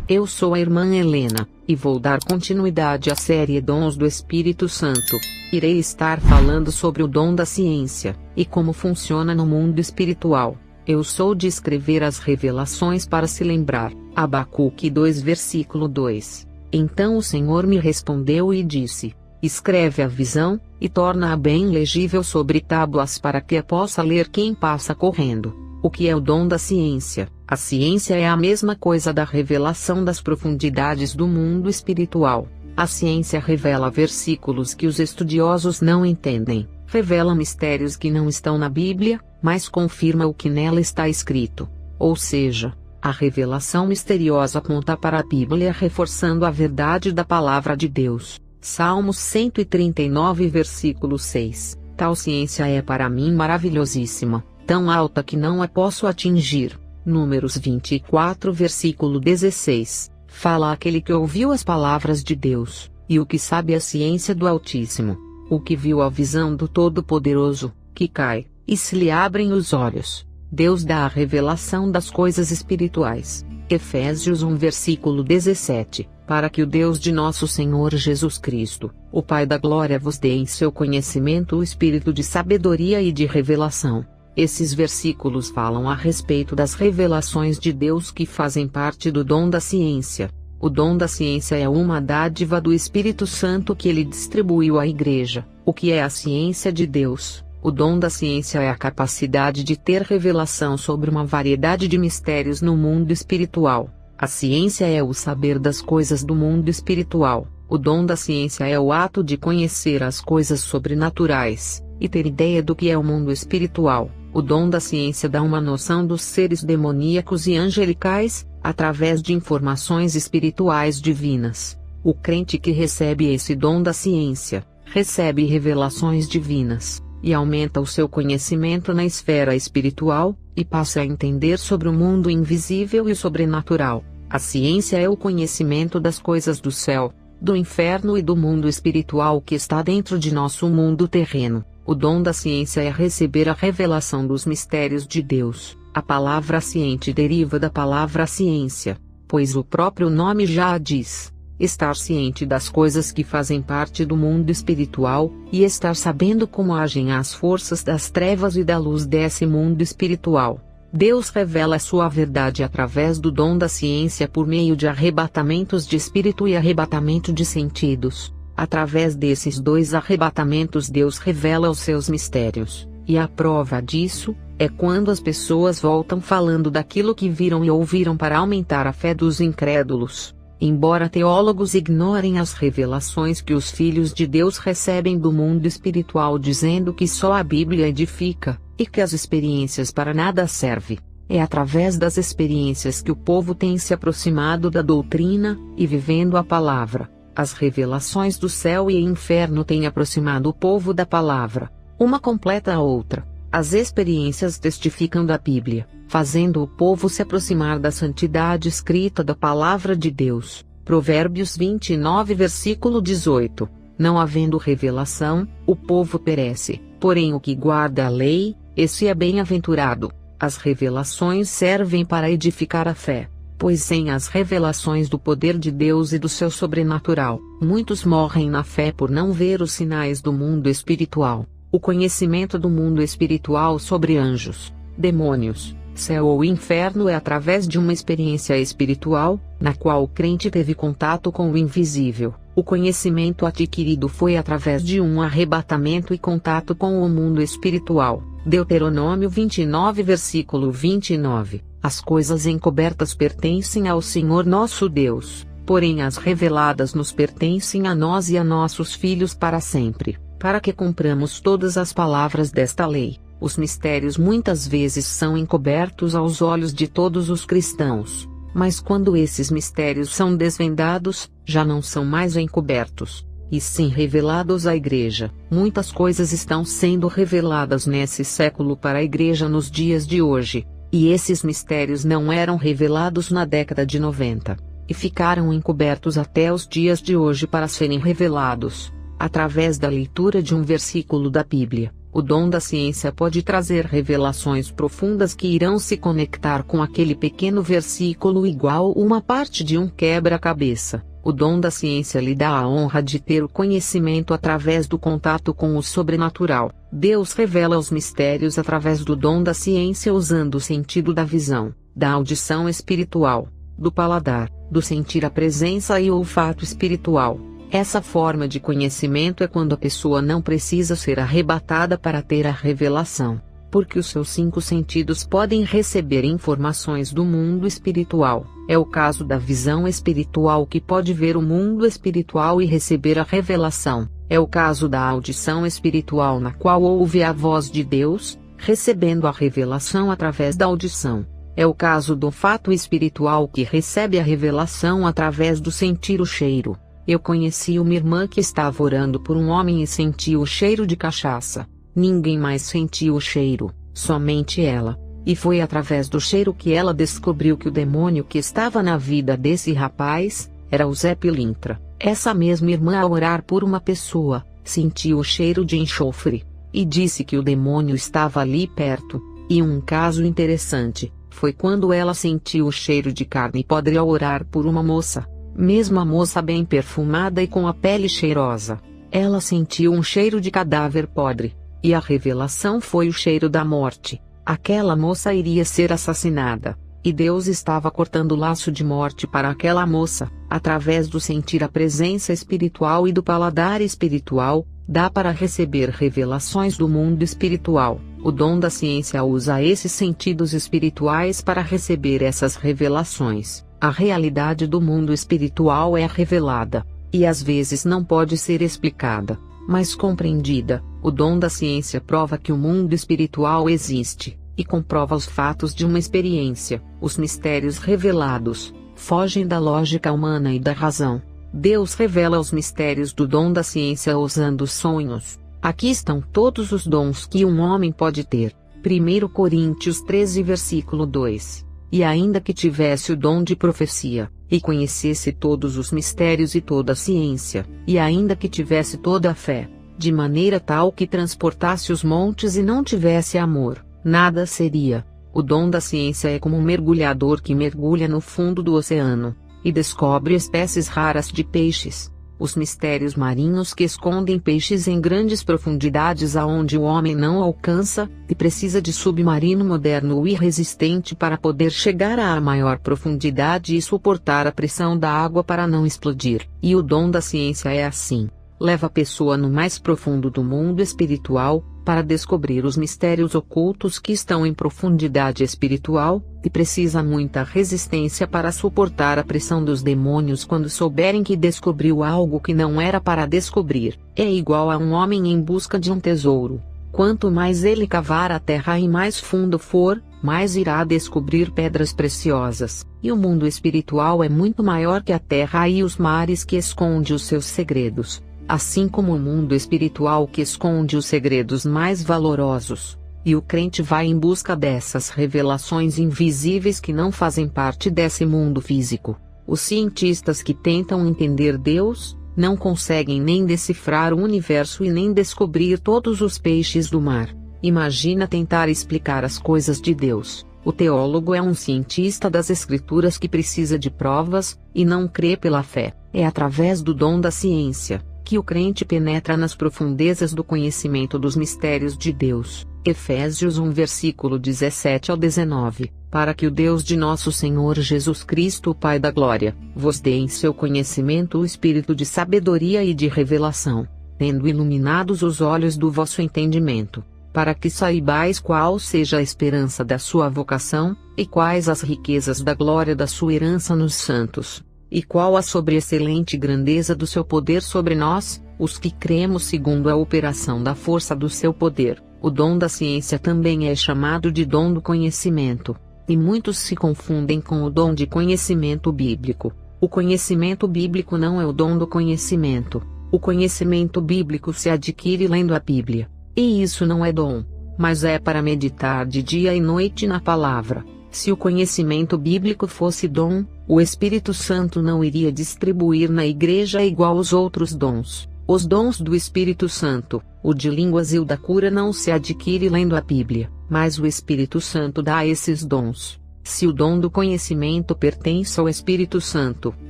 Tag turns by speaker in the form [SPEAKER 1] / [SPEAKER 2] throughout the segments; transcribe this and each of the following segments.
[SPEAKER 1] Eu sou a irmã Helena, e vou dar continuidade à série Dons do Espírito Santo. Irei estar falando sobre o dom da ciência, e como funciona no mundo espiritual. Eu sou de escrever as revelações para se lembrar. Abacuque 2 versículo 2. Então o Senhor me respondeu e disse: escreve a visão, e torna-a bem legível sobre tábuas para que a possa ler quem passa correndo. O que é o dom da ciência? A ciência é a mesma coisa da revelação das profundidades do mundo espiritual. A ciência revela versículos que os estudiosos não entendem, revela mistérios que não estão na Bíblia, mas confirma o que nela está escrito. Ou seja, a revelação misteriosa aponta para a Bíblia, reforçando a verdade da palavra de Deus. Salmos 139 versículo 6. Tal ciência é para mim maravilhosíssima, tão alta que não a posso atingir. Números 24 versículo 16. Fala aquele que ouviu as palavras de Deus, e o que sabe a ciência do Altíssimo, o que viu a visão do Todo-Poderoso, que cai, e se lhe abrem os olhos. Deus dá a revelação das coisas espirituais. Efésios 1 versículo 17. Para que o Deus de nosso Senhor Jesus Cristo, o Pai da Glória, vos dê em seu conhecimento o espírito de sabedoria e de revelação. Esses versículos falam a respeito das revelações de Deus que fazem parte do dom da ciência. O dom da ciência é uma dádiva do Espírito Santo que ele distribuiu à Igreja. O que é a ciência de Deus? O dom da ciência é a capacidade de ter revelação sobre uma variedade de mistérios no mundo espiritual. A ciência é o saber das coisas do mundo espiritual. O dom da ciência é o ato de conhecer as coisas sobrenaturais, e ter ideia do que é o mundo espiritual. O dom da ciência dá uma noção dos seres demoníacos e angelicais, através de informações espirituais divinas. O crente que recebe esse dom da ciência, recebe revelações divinas, e aumenta o seu conhecimento na esfera espiritual, e passa a entender sobre o mundo invisível e sobrenatural. A ciência é o conhecimento das coisas do céu, do inferno e do mundo espiritual que está dentro de nosso mundo terreno. O dom da ciência é receber a revelação dos mistérios de Deus. A palavra ciente deriva da palavra ciência, pois o próprio nome já a diz. Estar ciente das coisas que fazem parte do mundo espiritual, e estar sabendo como agem as forças das trevas e da luz desse mundo espiritual. Deus revela sua verdade através do dom da ciência por meio de arrebatamentos de espírito e arrebatamento de sentidos. Através desses dois arrebatamentos Deus revela os seus mistérios, e a prova disso é quando as pessoas voltam falando daquilo que viram e ouviram para aumentar a fé dos incrédulos. Embora teólogos ignorem as revelações que os filhos de Deus recebem do mundo espiritual, dizendo que só a Bíblia edifica, e que as experiências para nada servem, é através das experiências que o povo tem se aproximado da doutrina, e vivendo a palavra. As revelações do céu e inferno têm aproximado o povo da palavra. Uma completa a outra. As experiências testificam da Bíblia, fazendo o povo se aproximar da santidade escrita da palavra de Deus. Provérbios 29 versículo 18. Não havendo revelação, o povo perece, porém o que guarda a lei, esse é bem-aventurado. As revelações servem para edificar a fé, pois sem as revelações do poder de Deus e do seu sobrenatural, muitos morrem na fé por não ver os sinais do mundo espiritual. O conhecimento do mundo espiritual sobre anjos, demônios, céu ou inferno é através de uma experiência espiritual, na qual o crente teve contato com o invisível. O conhecimento adquirido foi através de um arrebatamento e contato com o mundo espiritual. Deuteronômio 29 versículo 29. As coisas encobertas pertencem ao Senhor nosso Deus, porém as reveladas nos pertencem a nós e a nossos filhos para sempre, para que cumpramos todas as palavras desta lei. Os mistérios muitas vezes são encobertos aos olhos de todos os cristãos, mas quando esses mistérios são desvendados, já não são mais encobertos, e sim revelados à Igreja. Muitas coisas estão sendo reveladas nesse século para a Igreja nos dias de hoje, e esses mistérios não eram revelados na década de 90, e ficaram encobertos até os dias de hoje para serem revelados, através da leitura de um versículo da Bíblia. O dom da ciência pode trazer revelações profundas que irão se conectar com aquele pequeno versículo igual uma parte de um quebra-cabeça. O dom da ciência lhe dá a honra de ter o conhecimento através do contato com o sobrenatural. Deus revela os mistérios através do dom da ciência usando o sentido da visão, da audição espiritual, do paladar, do sentir a presença e o olfato espiritual. Essa forma de conhecimento é quando a pessoa não precisa ser arrebatada para ter a revelação, porque os seus 5 sentidos podem receber informações do mundo espiritual. É o caso da visão espiritual, que pode ver o mundo espiritual e receber a revelação. É o caso da audição espiritual, na qual ouve a voz de Deus, recebendo a revelação através da audição. É o caso do olfato espiritual, que recebe a revelação através do sentir o cheiro. Eu conheci uma irmã que estava orando por um homem e sentiu o cheiro de cachaça. Ninguém mais sentiu o cheiro, somente ela. E foi através do cheiro que ela descobriu que o demônio que estava na vida desse rapaz era o Zé Pilintra. Essa mesma irmã, ao orar por uma pessoa, sentiu o cheiro de enxofre, e disse que o demônio estava ali perto. E um caso interessante foi quando ela sentiu o cheiro de carne podre ao orar por uma moça. Mesmo a moça bem perfumada e com a pele cheirosa, ela sentiu um cheiro de cadáver podre, e a revelação foi o cheiro da morte. Aquela moça iria ser assassinada, e Deus estava cortando o laço de morte para aquela moça. Através do sentir a presença espiritual e do paladar espiritual, dá para receber revelações do mundo espiritual. O dom da ciência usa esses sentidos espirituais para receber essas revelações. A realidade do mundo espiritual é revelada, e às vezes não pode ser explicada, mas compreendida. O dom da ciência prova que o mundo espiritual existe, e comprova os fatos de uma experiência. Os mistérios revelados fogem da lógica humana e da razão. Deus revela os mistérios do dom da ciência usando os sonhos. Aqui estão todos os dons que um homem pode ter. 1 Coríntios 13, versículo 2. E ainda que tivesse o dom de profecia, e conhecesse todos os mistérios e toda a ciência, e ainda que tivesse toda a fé, de maneira tal que transportasse os montes e não tivesse amor, nada seria. O dom da ciência é como um mergulhador que mergulha no fundo do oceano, e descobre espécies raras de peixes. Os mistérios marinhos que escondem peixes em grandes profundidades aonde o homem não alcança, e precisa de submarino moderno e resistente para poder chegar à maior profundidade e suportar a pressão da água para não explodir. E o dom da ciência é assim. Leva a pessoa no mais profundo do mundo espiritual, para descobrir os mistérios ocultos que estão em profundidade espiritual, e precisa muita resistência para suportar a pressão dos demônios quando souberem que descobriu algo que não era para descobrir. É igual a um homem em busca de um tesouro. Quanto mais ele cavar a terra e mais fundo for, mais irá descobrir pedras preciosas. E o mundo espiritual é muito maior que a terra e os mares que esconde os seus segredos, assim como o mundo espiritual que esconde os segredos mais valorosos. E o crente vai em busca dessas revelações invisíveis que não fazem parte desse mundo físico. Os cientistas que tentam entender Deus, não conseguem nem decifrar o universo e nem descobrir todos os peixes do mar. Imagina tentar explicar as coisas de Deus. O teólogo é um cientista das Escrituras que precisa de provas, e não crê pela fé. É através do dom da ciência que o crente penetra nas profundezas do conhecimento dos mistérios de Deus. Efésios 1, versículo 17 ao 19. Para que o Deus de nosso Senhor Jesus Cristo, o Pai da Glória, vos dê em seu conhecimento o espírito de sabedoria e de revelação, tendo iluminados os olhos do vosso entendimento, para que saibais qual seja a esperança da sua vocação, e quais as riquezas da glória da sua herança nos santos, e qual a sobreexcelente grandeza do seu poder sobre nós, os que cremos, segundo a operação da força do seu poder. O dom da ciência também é chamado de dom do conhecimento, e muitos se confundem com o dom de conhecimento bíblico. O conhecimento bíblico não é o dom do conhecimento. O conhecimento bíblico se adquire lendo a Bíblia, e isso não é dom, mas é para meditar de dia e noite na palavra. Se o conhecimento bíblico fosse dom, o Espírito Santo não iria distribuir na igreja igual aos outros dons. Os dons do Espírito Santo, o de línguas e o da cura não se adquire lendo a Bíblia, mas o Espírito Santo dá esses dons. Se o dom do conhecimento pertence ao Espírito Santo,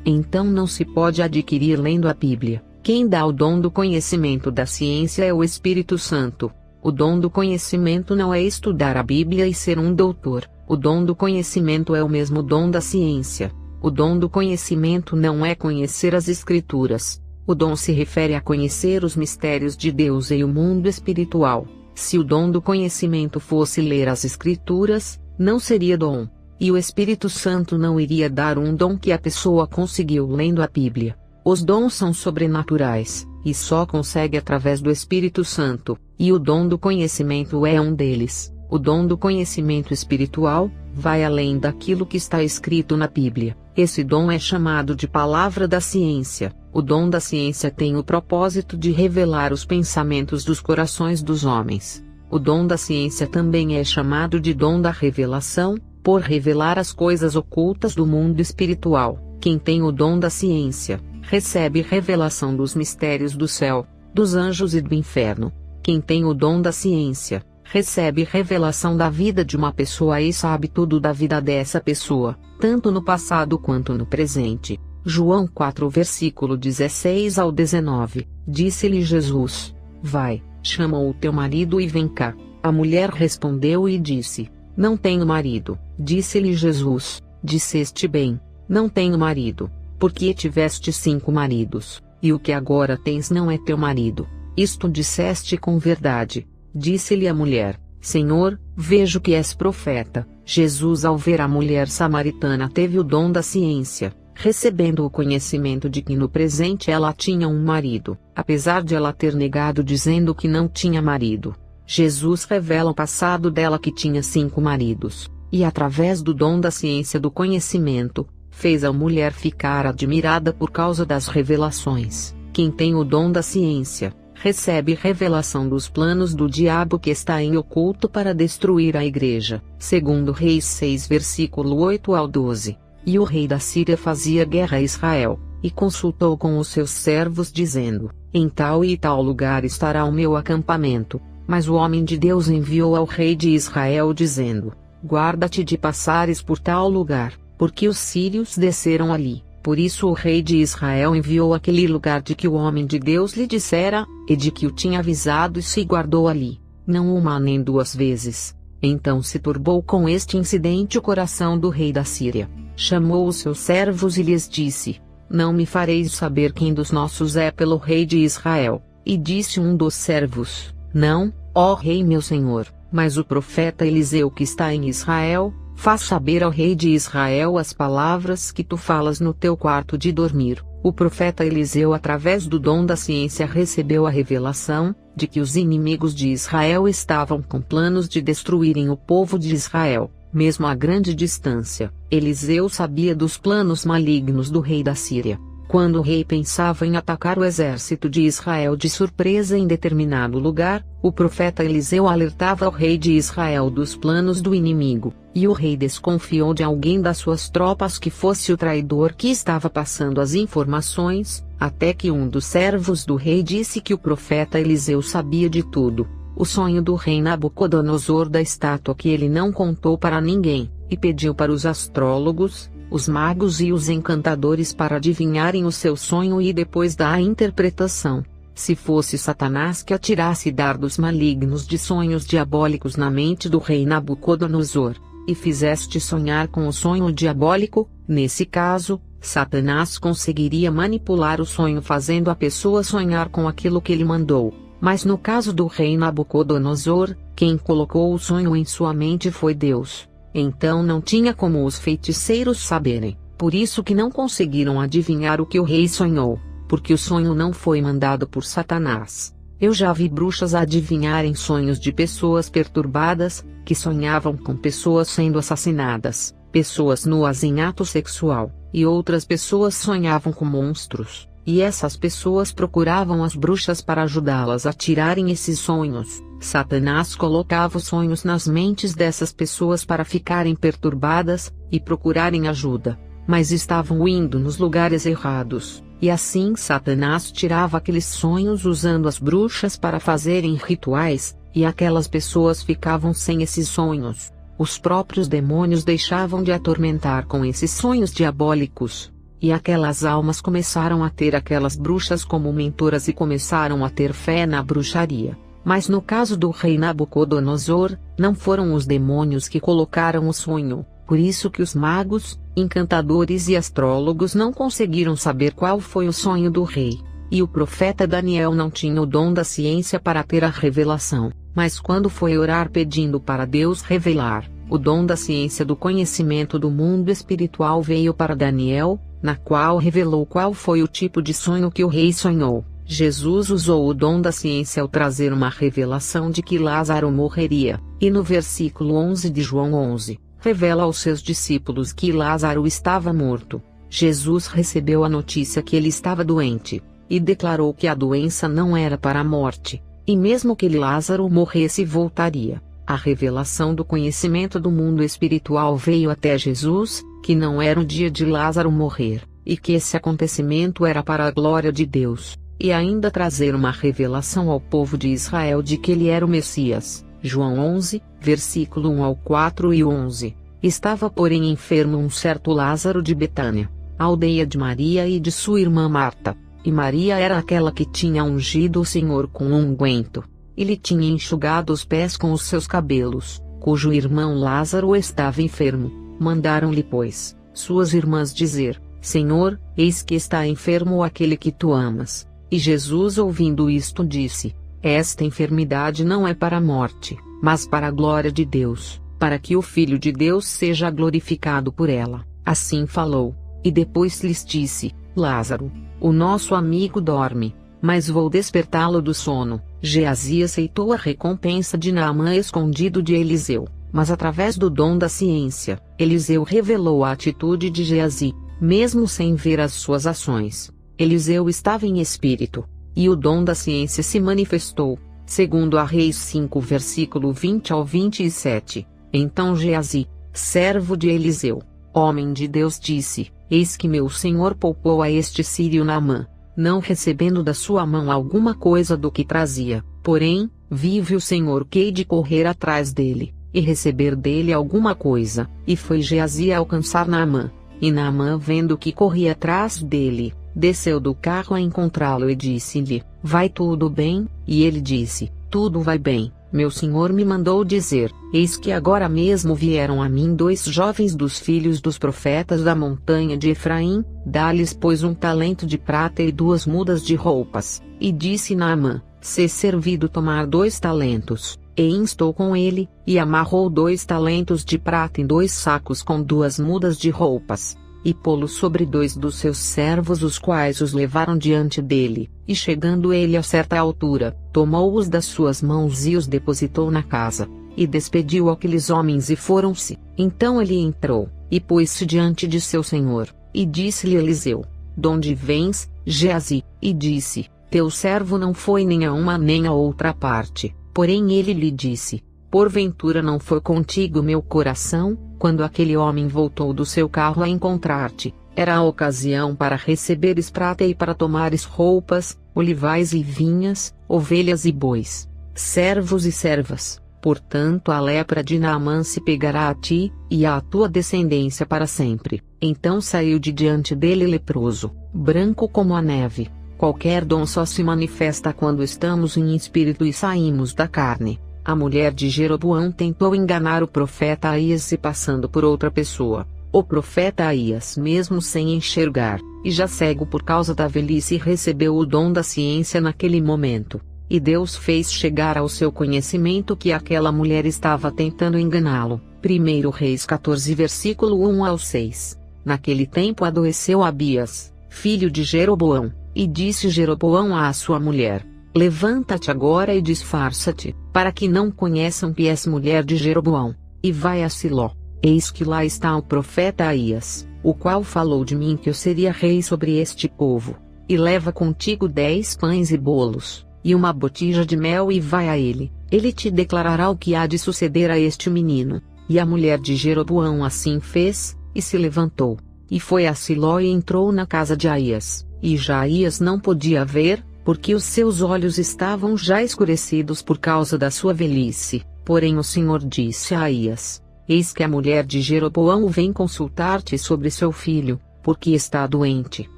[SPEAKER 1] então não se pode adquirir lendo a Bíblia. Quem dá o dom do conhecimento da ciência é o Espírito Santo. O dom do conhecimento não é estudar a Bíblia e ser um doutor. O dom do conhecimento é o mesmo dom da ciência. O dom do conhecimento não é conhecer as Escrituras. O dom se refere a conhecer os mistérios de Deus e o mundo espiritual. Se o dom do conhecimento fosse ler as Escrituras, não seria dom. E o Espírito Santo não iria dar um dom que a pessoa conseguiu lendo a Bíblia. Os dons são sobrenaturais, e só consegue através do Espírito Santo, e o dom do conhecimento é um deles. O dom do conhecimento espiritual vai além daquilo que está escrito na Bíblia. Esse dom é chamado de palavra da ciência. O dom da ciência tem o propósito de revelar os pensamentos dos corações dos homens. O dom da ciência também é chamado de dom da revelação, por revelar as coisas ocultas do mundo espiritual. Quem tem o dom da ciência, recebe revelação dos mistérios do céu, dos anjos e do inferno. Quem tem o dom da ciência, recebe revelação da vida de uma pessoa e sabe tudo da vida dessa pessoa, tanto no passado quanto no presente. João 4 versículo 16 ao 19, disse-lhe Jesus: Vai, chama o teu marido e vem cá. A mulher respondeu e disse: Não tenho marido. Disse-lhe Jesus: Disseste bem, não tenho marido, porque tiveste 5 maridos, e o que agora tens não é teu marido. Isto disseste com verdade. Disse-lhe a mulher: Senhor, vejo que és profeta. Jesus, ao ver a mulher samaritana, teve o dom da ciência, recebendo o conhecimento de que no presente ela tinha um marido, apesar de ela ter negado dizendo que não tinha marido. Jesus revela o passado dela que tinha 5 maridos, e através do dom da ciência do conhecimento, fez a mulher ficar admirada por causa das revelações. Quem tem o dom da ciência, recebe revelação dos planos do diabo que está em oculto para destruir a igreja. Segundo Reis 6 versículo 8 ao 12. E o rei da Síria fazia guerra a Israel, e consultou com os seus servos dizendo: Em tal e tal lugar estará o meu acampamento. Mas o homem de Deus enviou ao rei de Israel dizendo: Guarda-te de passares por tal lugar, porque os sírios desceram ali. Por isso o rei de Israel enviou àquele lugar de que o homem de Deus lhe dissera, e de que o tinha avisado, e se guardou ali, não uma nem 2 vezes. Então se turbou com este incidente o coração do rei da Síria. Chamou os seus servos e lhes disse: Não me fareis saber quem dos nossos é pelo rei de Israel. E disse um dos servos: Não, ó rei meu senhor, mas o profeta Eliseu que está em Israel. Faz saber ao rei de Israel as palavras que tu falas no teu quarto de dormir. O profeta Eliseu, através do dom da ciência, recebeu a revelação de que os inimigos de Israel estavam com planos de destruírem o povo de Israel, mesmo a grande distância. Eliseu sabia dos planos malignos do rei da Síria. Quando o rei pensava em atacar o exército de Israel de surpresa em determinado lugar, o profeta Eliseu alertava ao rei de Israel dos planos do inimigo, e o rei desconfiou de alguém das suas tropas que fosse o traidor que estava passando as informações, até que um dos servos do rei disse que o profeta Eliseu sabia de tudo. O sonho do rei Nabucodonosor da estátua que ele não contou para ninguém, e pediu para os astrólogos, os magos e os encantadores para adivinharem o seu sonho e depois da interpretação. Se fosse Satanás que atirasse dardos malignos de sonhos diabólicos na mente do rei Nabucodonosor, e fizeste sonhar com o sonho diabólico, nesse caso, Satanás conseguiria manipular o sonho fazendo a pessoa sonhar com aquilo que ele mandou. Mas no caso do rei Nabucodonosor, quem colocou o sonho em sua mente foi Deus. Então não tinha como os feiticeiros saberem, por isso que não conseguiram adivinhar o que o rei sonhou, porque o sonho não foi mandado por Satanás. Eu já vi bruxas adivinharem sonhos de pessoas perturbadas, que sonhavam com pessoas sendo assassinadas, pessoas nuas em ato sexual, e outras pessoas sonhavam com monstros, e essas pessoas procuravam as bruxas para ajudá-las a tirarem esses sonhos. Satanás colocava os sonhos nas mentes dessas pessoas para ficarem perturbadas, e procurarem ajuda, mas estavam indo nos lugares errados. e assim Satanás tirava aqueles sonhos usando as bruxas para fazerem rituais, e aquelas pessoas ficavam sem esses sonhos. Os próprios demônios deixavam de atormentar com esses sonhos diabólicos. E aquelas almas começaram a ter aquelas bruxas como mentoras e começaram a ter fé na bruxaria. Mas no caso do rei Nabucodonosor, não foram os demônios que colocaram o sonho, por isso que os magos, encantadores e astrólogos não conseguiram saber qual foi o sonho do rei. E o profeta Daniel não tinha o dom da ciência para ter a revelação, mas quando foi orar pedindo para Deus revelar, o dom da ciência do conhecimento do mundo espiritual veio para Daniel, na qual revelou qual foi o tipo de sonho que o rei sonhou. Jesus usou o dom da ciência ao trazer uma revelação de que Lázaro morreria, e no versículo 11 de João 11, revela aos seus discípulos que Lázaro estava morto. Jesus recebeu a notícia que ele estava doente, e declarou que a doença não era para a morte, e mesmo que Lázaro morresse voltaria. A revelação do conhecimento do mundo espiritual veio até Jesus, que não era o dia de Lázaro morrer, e que esse acontecimento era para a glória de Deus, e ainda trazer uma revelação ao povo de Israel de que ele era o Messias. João 11, versículo 1 ao 4 e 11. Estava porém enfermo um certo Lázaro de Betânia, aldeia de Maria e de sua irmã Marta, e Maria era aquela que tinha ungido o Senhor com unguento, e lhe tinha enxugado os pés com os seus cabelos, cujo irmão Lázaro estava enfermo. Mandaram-lhe, pois, suas irmãs dizer: Senhor, eis que está enfermo aquele que tu amas. E Jesus, ouvindo isto, disse: Esta enfermidade não é para a morte, mas para a glória de Deus, para que o Filho de Deus seja glorificado por ela. Assim falou, e depois lhes disse: Lázaro, o nosso amigo dorme, mas vou despertá-lo do sono. Geazi aceitou a recompensa de Naamã escondido de Eliseu, mas através do dom da ciência, Eliseu revelou a atitude de Geazi, mesmo sem ver as suas ações. Eliseu estava em espírito, e o dom da ciência se manifestou, segundo a Reis 5 versículo 20 ao 27. Então Geazi, servo de Eliseu, homem de Deus, disse: Eis que meu senhor poupou a este sírio Naamã, não recebendo da sua mão alguma coisa do que trazia. Porém, vive o Senhor que hei de correr atrás dele, e receber dele alguma coisa. E foi Geazi a alcançar Naamã, e Naamã, vendo que corria atrás dele, desceu do carro a encontrá-lo e disse-lhe: Vai tudo bem? E ele disse: Tudo vai bem. Meu senhor me mandou dizer: Eis que agora mesmo vieram a mim 2 jovens dos filhos dos profetas da montanha de Efraim, dá-lhes pois 1 talento de prata e 2 mudas de roupas. E disse Naamã: Se servido tomar 2 talentos. E instou com ele, e amarrou 2 talentos de prata em 2 sacos com 2 mudas de roupas, e pô-los sobre 2 dos seus servos, os quais os levaram diante dele. E chegando ele a certa altura, tomou-os das suas mãos e os depositou na casa, e despediu aqueles homens e foram-se. Então ele entrou, e pôs-se diante de seu senhor, e disse-lhe Eliseu: Donde vens, Geazi? E disse: Teu servo não foi nem a uma nem a outra parte. Porém ele lhe disse: Porventura não foi contigo meu coração, quando aquele homem voltou do seu carro a encontrar-te? Era a ocasião para receberes prata e para tomares roupas, olivais e vinhas, ovelhas e bois, servos e servas. Portanto a lepra de Naamã se pegará a ti, e à tua descendência para sempre. Então saiu de diante dele leproso, branco como a neve. Qualquer dom só se manifesta quando estamos em espírito e saímos da carne. A mulher de Jeroboão tentou enganar o profeta Aías se passando por outra pessoa. O profeta Aías, mesmo sem enxergar, e já cego por causa da velhice, recebeu o dom da ciência naquele momento. E Deus fez chegar ao seu conhecimento que aquela mulher estava tentando enganá-lo. 1 Reis 14 versículo 1 ao 6. Naquele tempo adoeceu Abias, filho de Jeroboão, e disse Jeroboão à sua mulher: Levanta-te agora e disfarça-te, para que não conheçam que és mulher de Jeroboão, e vai a Siló. Eis que lá está o profeta Aías, o qual falou de mim que eu seria rei sobre este povo. E leva contigo 10 pães e bolos, e uma botija de mel, e vai a ele. Ele te declarará o que há de suceder a este menino. E a mulher de Jeroboão assim fez, e se levantou, e foi a Siló e entrou na casa de Aías. e Isaías não podia ver, porque os seus olhos estavam já escurecidos por causa da sua velhice. Porém o Senhor disse a Aías: Eis que a mulher de Jeroboão vem consultar-te sobre seu filho, porque está doente.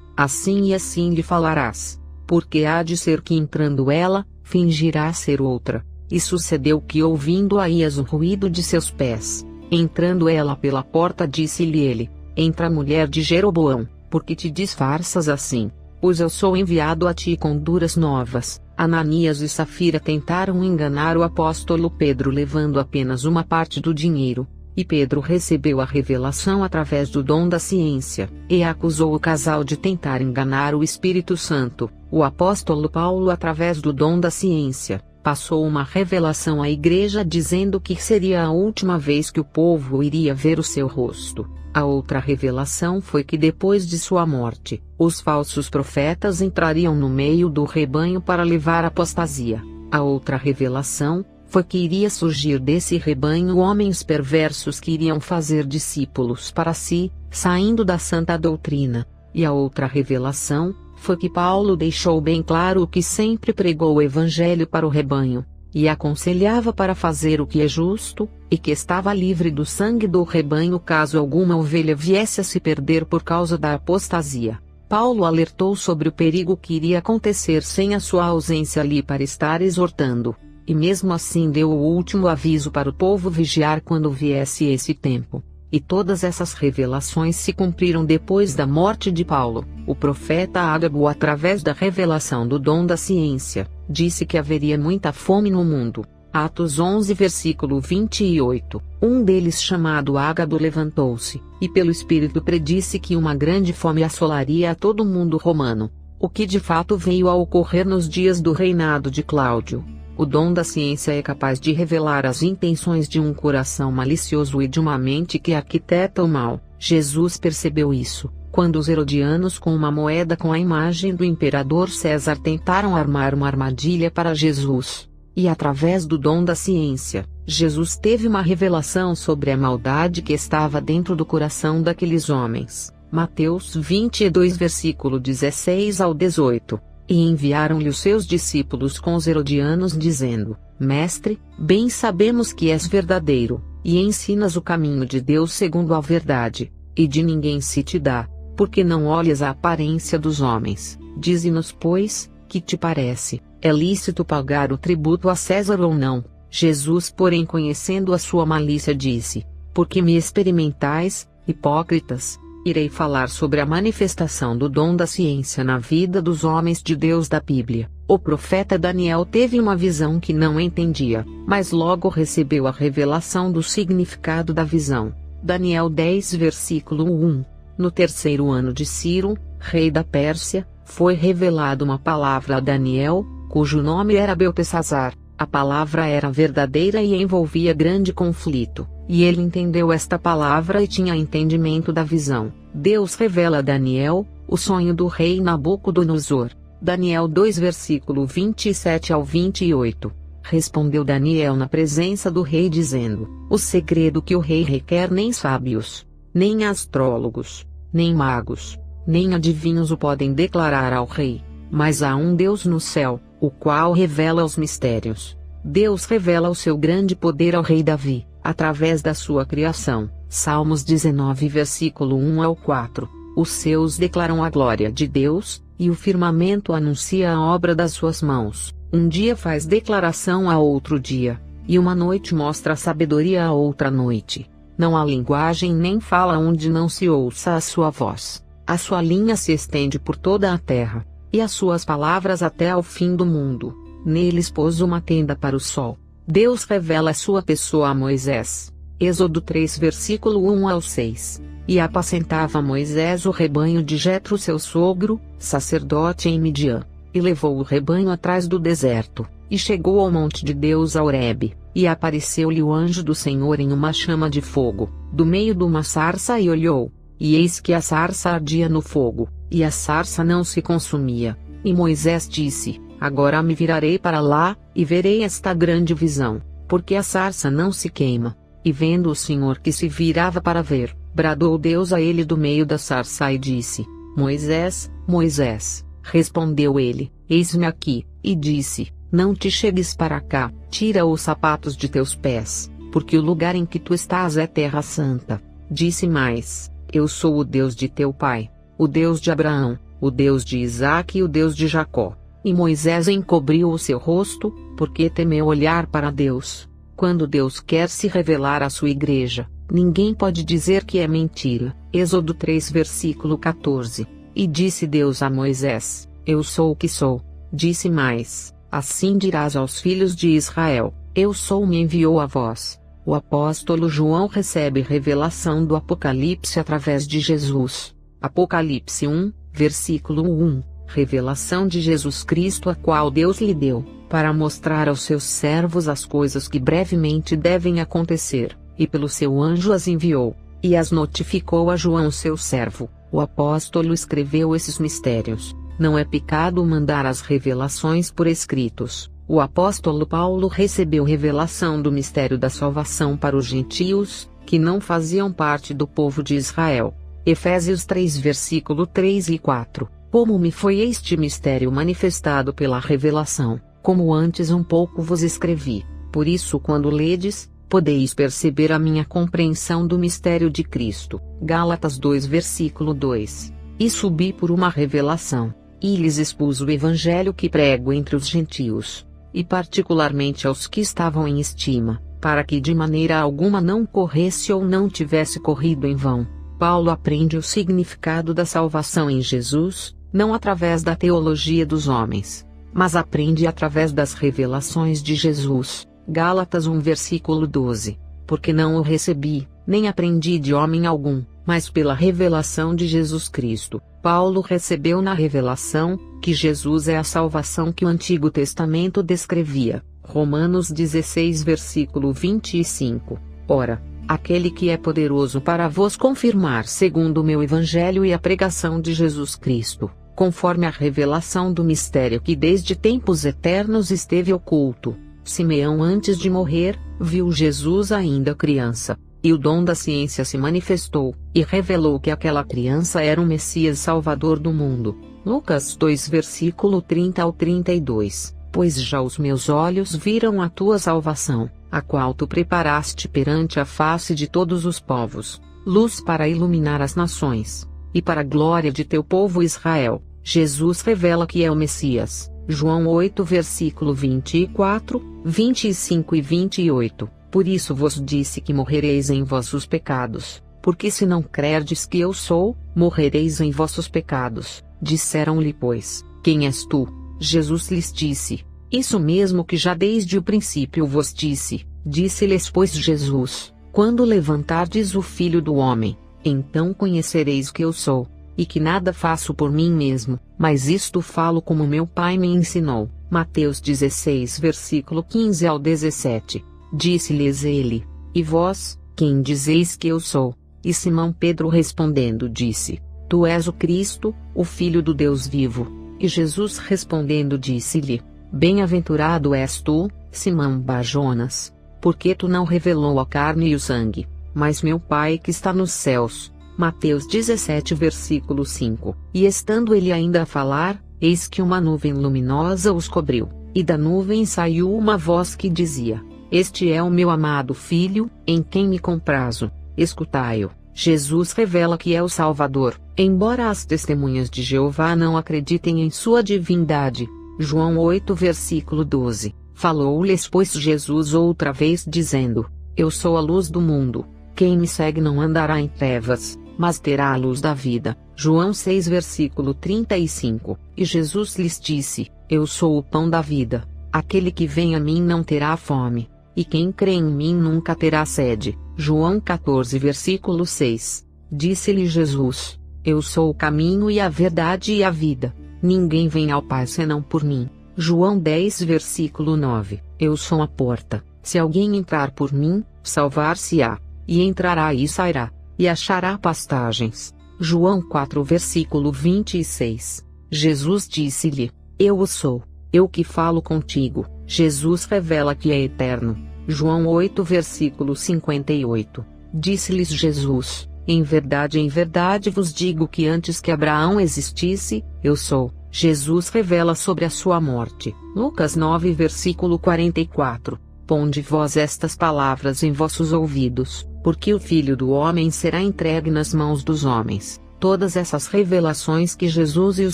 [SPEAKER 1] Assim e assim lhe falarás. Porque há de ser que entrando ela, fingirá ser outra. E sucedeu que ouvindo Aías o ruído de seus pés, entrando ela pela porta, disse-lhe ele: Entra, mulher de Jeroboão, porque te disfarças assim? Pois eu sou enviado a ti com duras novas. Ananias e Safira tentaram enganar o apóstolo Pedro levando apenas uma parte do dinheiro. E Pedro recebeu a revelação através do dom da ciência, e acusou o casal de tentar enganar o Espírito Santo. O apóstolo Paulo, através do dom da ciência, passou uma revelação à igreja dizendo que seria a última vez que o povo iria ver o seu rosto. A outra revelação foi que depois de sua morte, os falsos profetas entrariam no meio do rebanho para levar apostasia. A outra revelação foi que iria surgir desse rebanho homens perversos que iriam fazer discípulos para si, saindo da santa doutrina. E a outra revelação foi que Paulo deixou bem claro que sempre pregou o evangelho para o rebanho, e aconselhava para fazer o que é justo, e que estava livre do sangue do rebanho caso alguma ovelha viesse a se perder por causa da apostasia. Paulo alertou sobre o perigo que iria acontecer sem a sua ausência ali para estar exortando. E mesmo assim deu o último aviso para o povo vigiar quando viesse esse tempo. E todas essas revelações se cumpriram depois da morte de Paulo. O profeta Ágabo, através da revelação do dom da ciência, disse que haveria muita fome no mundo. Atos 11 versículo 28. Um deles, chamado Ágabo, levantou-se, e pelo Espírito predisse que uma grande fome assolaria a todo o mundo romano. O que de fato veio a ocorrer nos dias do reinado de Cláudio. O dom da ciência é capaz de revelar as intenções de um coração malicioso e de uma mente que arquiteta o mal. Jesus percebeu isso, quando os herodianos, com uma moeda com a imagem do imperador César, tentaram armar uma armadilha para Jesus. E através do dom da ciência, Jesus teve uma revelação sobre a maldade que estava dentro do coração daqueles homens. Mateus 22 versículo 16 ao 18. E enviaram-lhe os seus discípulos com os herodianos dizendo: Mestre, bem sabemos que és verdadeiro, e ensinas o caminho de Deus segundo a verdade, e de ninguém se te dá, porque não olhas a aparência dos homens. Dize-nos, pois, que te parece, é lícito pagar o tributo a César ou não? Jesus, porém, conhecendo a sua malícia, disse: Porque me experimentais, hipócritas? Irei falar sobre a manifestação do dom da ciência na vida dos homens de Deus da Bíblia. O profeta Daniel teve uma visão que não entendia, mas logo recebeu a revelação do significado da visão. Daniel 10 versículo 1. No terceiro ano de Ciro, rei da Pérsia, foi revelada uma palavra a Daniel, cujo nome era Beltesazar. A palavra era verdadeira e envolvia grande conflito, e ele entendeu esta palavra e tinha entendimento da visão. Deus revela a Daniel o sonho do rei Nabucodonosor. Daniel 2 versículo 27 ao 28. Respondeu Daniel na presença do rei dizendo: O segredo que o rei requer nem sábios, nem astrólogos, nem magos, nem adivinhos o podem declarar ao rei, mas há um Deus no céu, o qual revela os mistérios. Deus revela o seu grande poder ao rei Davi, através da sua criação. Salmos 19 versículo 1 ao 4. Os céus declaram a glória de Deus, e o firmamento anuncia a obra das suas mãos. Um dia faz declaração a outro dia, e uma noite mostra a sabedoria a outra noite. Não há linguagem nem fala onde não se ouça a sua voz. A sua linha se estende por toda a terra, e as suas palavras até ao fim do mundo. Neles pôs uma tenda para o sol. Deus revela a sua pessoa a Moisés. Êxodo 3 versículo 1 ao 6. E apacentava Moisés o rebanho de Jetro seu sogro, sacerdote em Midian, e levou o rebanho atrás do deserto, e chegou ao monte de Deus a Horebe, e apareceu-lhe o anjo do Senhor em uma chama de fogo, do meio de uma sarça, e olhou, e eis que a sarça ardia no fogo, e a sarça não se consumia. E Moisés disse: Agora me virarei para lá, e verei esta grande visão, porque a sarça não se queima. E vendo o Senhor que se virava para ver, bradou Deus a ele do meio da sarça e disse: Moisés, Moisés, respondeu ele, eis-me aqui, e disse, não te chegues para cá, tira os sapatos de teus pés, porque o lugar em que tu estás é terra santa. Disse mais, eu sou o Deus de teu pai, o Deus de Abraão, o Deus de Isaque e o Deus de Jacó. E Moisés encobriu o seu rosto, porque temeu olhar para Deus. Quando Deus quer se revelar à sua igreja, ninguém pode dizer que é mentira. Êxodo 3 versículo 14. E disse Deus a Moisés, eu sou o que sou. Disse mais, assim dirás aos filhos de Israel, eu sou me enviou a vós. O apóstolo João recebe revelação do Apocalipse através de Jesus. Apocalipse 1, versículo 1, revelação de Jesus Cristo a qual Deus lhe deu, para mostrar aos seus servos as coisas que brevemente devem acontecer, e pelo seu anjo as enviou, e as notificou a João seu servo. O apóstolo escreveu esses mistérios. Não é pecado mandar as revelações por escritos. O apóstolo Paulo recebeu revelação do mistério da salvação para os gentios, que não faziam parte do povo de Israel. Efésios 3 versículo 3 e 4. Como me foi este mistério manifestado pela revelação, como antes um pouco vos escrevi. Por isso quando ledes, podeis perceber a minha compreensão do mistério de Cristo. Gálatas 2 versículo 2. E subi por uma revelação, e lhes expus o evangelho que prego entre os gentios, e particularmente aos que estavam em estima, para que de maneira alguma não corresse ou não tivesse corrido em vão. Paulo aprende o significado da salvação em Jesus, não através da teologia dos homens, mas aprende através das revelações de Jesus. Gálatas 1 versículo 12. Porque não o recebi, nem aprendi de homem algum, mas pela revelação de Jesus Cristo. Paulo recebeu na revelação, que Jesus é a salvação que o Antigo Testamento descrevia. Romanos 16 versículo 25. Ora, aquele que é poderoso para vos confirmar segundo o meu evangelho e a pregação de Jesus Cristo, conforme a revelação do mistério que desde tempos eternos esteve oculto. Simeão antes de morrer, viu Jesus ainda criança, e o dom da ciência se manifestou, e revelou que aquela criança era o Messias Salvador do mundo. Lucas 2 versículo 30 ao 32. Pois já os meus olhos viram a tua salvação, a qual tu preparaste perante a face de todos os povos, luz para iluminar as nações, e para a glória de teu povo Israel. Jesus revela que é o Messias. João 8 versículo 24, 25 e 28. Por isso vos disse que morrereis em vossos pecados, porque se não crerdes que eu sou, morrereis em vossos pecados. Disseram-lhe pois, quem és tu? Jesus lhes disse, isso mesmo que já desde o princípio vos disse. Disse-lhes pois Jesus, quando levantardes o Filho do Homem, então conhecereis que eu sou, e que nada faço por mim mesmo, mas isto falo como meu Pai me ensinou. Mateus 16 versículo 15 ao 17. Disse-lhes ele, e vós, quem dizeis que eu sou? E Simão Pedro respondendo disse, tu és o Cristo, o Filho do Deus vivo. E Jesus respondendo disse-lhe, bem-aventurado és tu, Simão Bar-Jonas, porque tu não revelou a carne e o sangue, mas meu Pai que está nos céus. Mateus 17 versículo 5. E estando ele ainda a falar, eis que uma nuvem luminosa os cobriu, e da nuvem saiu uma voz que dizia, este é o meu amado Filho, em quem me comprazo, escutai-o. Jesus revela que é o Salvador, embora as testemunhas de Jeová não acreditem em sua divindade. João 8 versículo 12. Falou-lhes pois Jesus outra vez dizendo, eu sou a luz do mundo, quem me segue não andará em trevas, mas terá a luz da vida. João 6 versículo 35. E Jesus lhes disse, eu sou o pão da vida, aquele que vem a mim não terá fome, e quem crê em mim nunca terá sede. João 14 versículo 6. Disse-lhe Jesus, eu sou o caminho e a verdade e a vida, ninguém vem ao Pai senão por mim. João 10 versículo 9. Eu sou a porta, se alguém entrar por mim, salvar-se-á, e entrará e sairá, e achará pastagens. João 4 versículo 26. Jesus disse-lhe, eu o sou, eu que falo contigo. Jesus revela que é eterno. João 8 versículo 58. Disse-lhes Jesus, em verdade vos digo que antes que Abraão existisse, eu sou. Jesus revela sobre a sua morte. Lucas 9 versículo 44. Ponde vós estas palavras em vossos ouvidos, porque o Filho do Homem será entregue nas mãos dos homens. Todas essas revelações que Jesus e os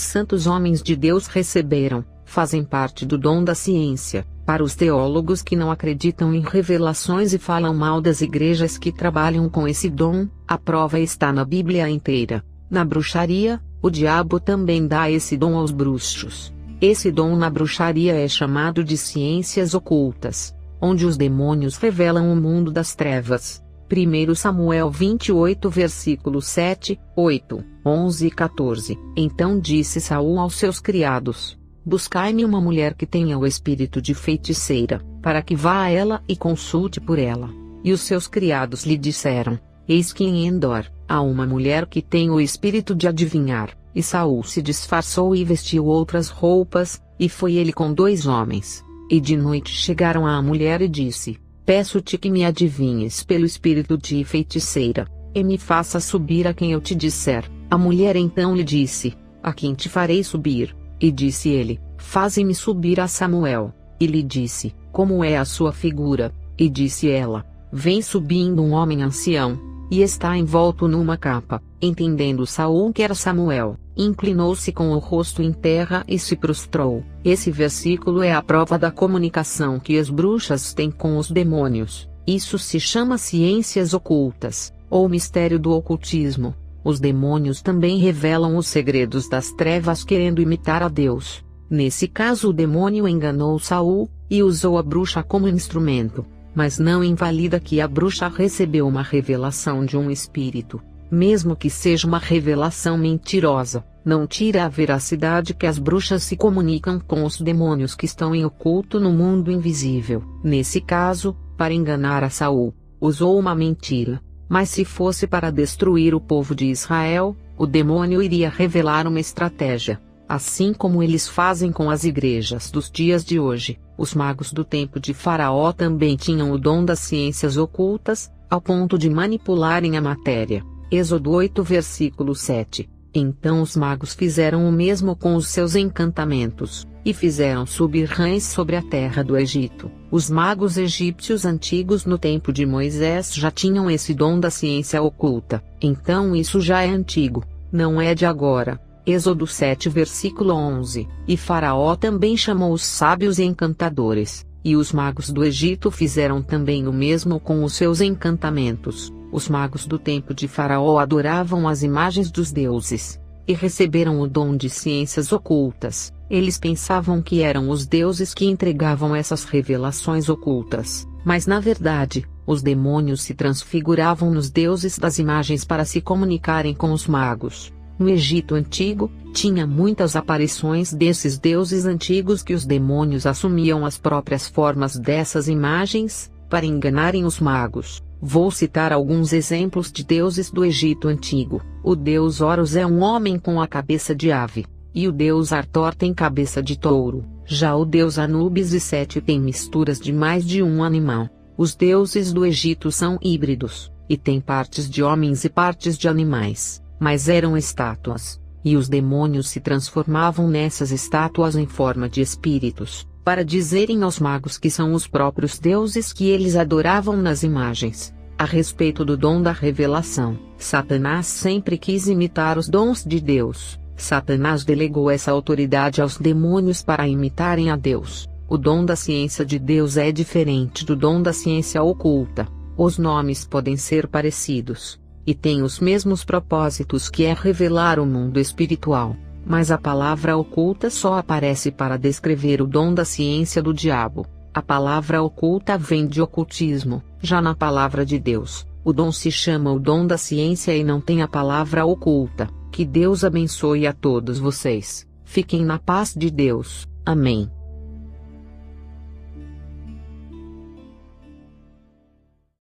[SPEAKER 1] santos homens de Deus receberam, fazem parte do dom da ciência. Para os teólogos que não acreditam em revelações e falam mal das igrejas que trabalham com esse dom, a prova está na Bíblia inteira. Na bruxaria, o diabo também dá esse dom aos bruxos. Esse dom na bruxaria é chamado de ciências ocultas, onde os demônios revelam o mundo das trevas. 1 Samuel 28 versículos 7, 8, 11 e 14. Então disse Saul aos seus criados: buscai-me uma mulher que tenha o espírito de feiticeira, para que vá a ela e consulte por ela. E os seus criados lhe disseram: eis que em Endor há uma mulher que tem o espírito de adivinhar. E Saul se disfarçou e vestiu outras roupas, e foi ele com 2 homens. E de noite chegaram à mulher e disse: peço-te que me adivinhes pelo espírito de feiticeira, e me faça subir a quem eu te disser. A mulher então lhe disse: a quem te farei subir? E disse ele: faze-me subir a Samuel. E lhe disse: como é a sua figura? E disse ela: vem subindo um homem ancião, e está envolto numa capa. Entendendo Saul que era Samuel, inclinou-se com o rosto em terra e se prostrou. Esse versículo é a prova da comunicação que as bruxas têm com os demônios. Isso se chama ciências ocultas, ou mistério do ocultismo. Os demônios também revelam os segredos das trevas querendo imitar a Deus. Nesse caso o demônio enganou Saul, e usou a bruxa como instrumento, mas não invalida que a bruxa recebeu uma revelação de um espírito. Mesmo que seja uma revelação mentirosa, não tira a veracidade que as bruxas se comunicam com os demônios que estão em oculto no mundo invisível. Nesse caso, para enganar a Saul, usou uma mentira. Mas se fosse para destruir o povo de Israel, o demônio iria revelar uma estratégia. Assim como eles fazem com as igrejas dos dias de hoje, os magos do tempo de Faraó também tinham o dom das ciências ocultas, ao ponto de manipularem a matéria. Êxodo 8 versículo 7. Então os magos fizeram o mesmo com os seus encantamentos, e fizeram subir rãs sobre a terra do Egito. Os magos egípcios antigos no tempo de Moisés já tinham esse dom da ciência oculta. Então isso já é antigo, não é de agora. Êxodo 7 versículo 11. E Faraó também chamou os sábios e encantadores, e os magos do Egito fizeram também o mesmo com os seus encantamentos. Os magos do tempo de Faraó adoravam as imagens dos deuses, e receberam o dom de ciências ocultas. Eles pensavam que eram os deuses que entregavam essas revelações ocultas, mas na verdade, os demônios se transfiguravam nos deuses das imagens para se comunicarem com os magos. No Egito Antigo, tinha muitas aparições desses deuses antigos que os demônios assumiam as próprias formas dessas imagens, para enganarem os magos. Vou citar alguns exemplos de deuses do Egito Antigo. O deus Horus é um homem com a cabeça de ave, e o deus Artor tem cabeça de touro. Já o deus Anubis e Sete tem misturas de mais de um animal. Os deuses do Egito são híbridos, e têm partes de homens e partes de animais, mas eram estátuas, e os demônios se transformavam nessas estátuas em forma de espíritos, para dizerem aos magos que são os próprios deuses que eles adoravam nas imagens. A respeito do dom da revelação, Satanás sempre quis imitar os dons de Deus. Satanás delegou essa autoridade aos demônios para imitarem a Deus. O dom da ciência de Deus é diferente do dom da ciência oculta. Os nomes podem ser parecidos, e têm os mesmos propósitos, que é revelar o mundo espiritual, mas a palavra oculta só aparece para descrever o dom da ciência do diabo. A palavra oculta vem de ocultismo. Já na palavra de Deus, o dom se chama o dom da ciência e não tem a palavra oculta. Que Deus abençoe a todos vocês. Fiquem na paz de Deus. Amém.